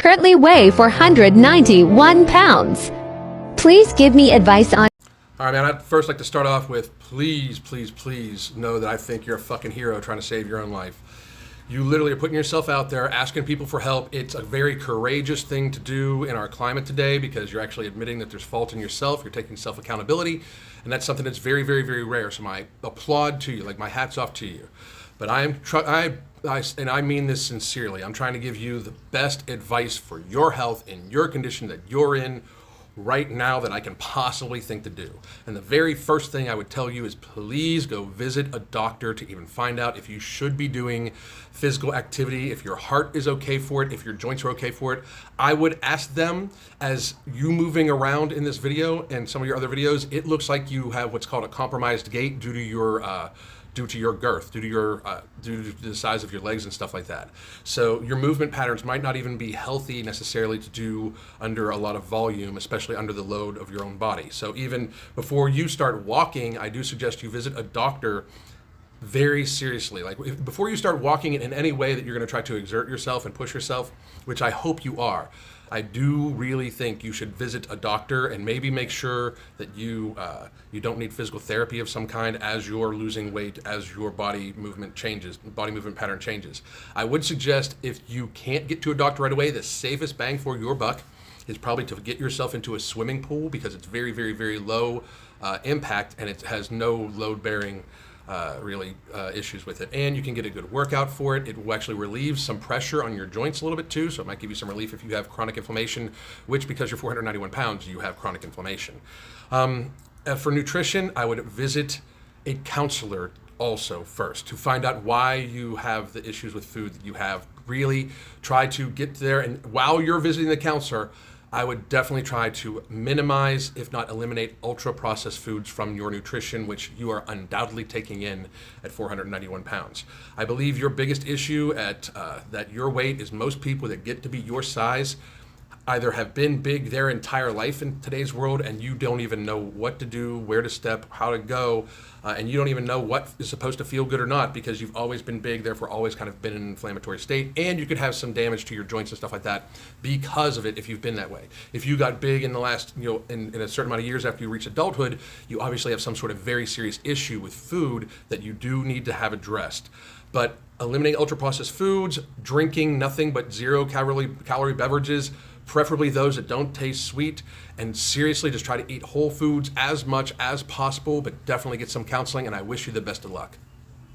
currently weigh 491 pounds. Please give me advice on. All right, man, I'd first like to start off with please, please, please know that I think you're a fucking hero trying to save your own life. You literally are putting yourself out there, asking people for help. It's a very courageous thing to do in our climate today because you're actually admitting that there's fault in yourself. You're taking self-accountability, and that's something that's very, very, very rare. So my applaud to you, like my hat's off to you. But and I mean this sincerely. I'm trying to give you the best advice for your health in your condition that you're in right now that I can possibly think to do. And the very first thing I would tell you is please go visit a doctor to even find out if you should be doing physical activity, if your heart is okay for it, if your joints are okay for it. I would ask them, as you moving around in this video and some of your other videos, it looks like you have what's called a compromised gait due to your girth, due to the size of your legs and stuff like that. So your movement patterns might not even be healthy necessarily to do under a lot of volume, especially under the load of your own body. So even before you start walking, I do suggest you visit a doctor very seriously. Like before you start walking in any way that you're going to try to exert yourself and push yourself, which I hope you are, I do really think you should visit a doctor and maybe make sure that you don't need physical therapy of some kind as you're losing weight, as your body movement pattern changes. I would suggest if you can't get to a doctor right away, the safest bang for your buck is probably to get yourself into a swimming pool because it's very, very, very low impact and it has no load-bearing issues with it, and you can get a good workout for it. It will actually relieve some pressure on your joints a little bit too, so it might give you some relief if you have chronic inflammation, which because you're 491 pounds, you have chronic inflammation. For nutrition, I would visit a counselor also first to find out why you have the issues with food that you have. Really try to get there, and while you're visiting the counselor, I would definitely try to minimize, if not eliminate, ultra-processed foods from your nutrition, which you are undoubtedly taking in at 491 pounds. I believe your biggest issue at that your weight is most people that get to be your size either have been big their entire life in today's world and you don't even know what to do, where to step, how to go, and you don't even know what is supposed to feel good or not because you've always been big, therefore always kind of been in an inflammatory state, and you could have some damage to your joints and stuff like that because of it if you've been that way. If you got big in the last, in a certain amount of years after you reach adulthood, you obviously have some sort of very serious issue with food that you do need to have addressed. But eliminating ultra-processed foods, drinking nothing but zero-calorie beverages, preferably those that don't taste sweet, and seriously just try to eat whole foods as much as possible, but definitely get some counseling, and I wish you the best of luck.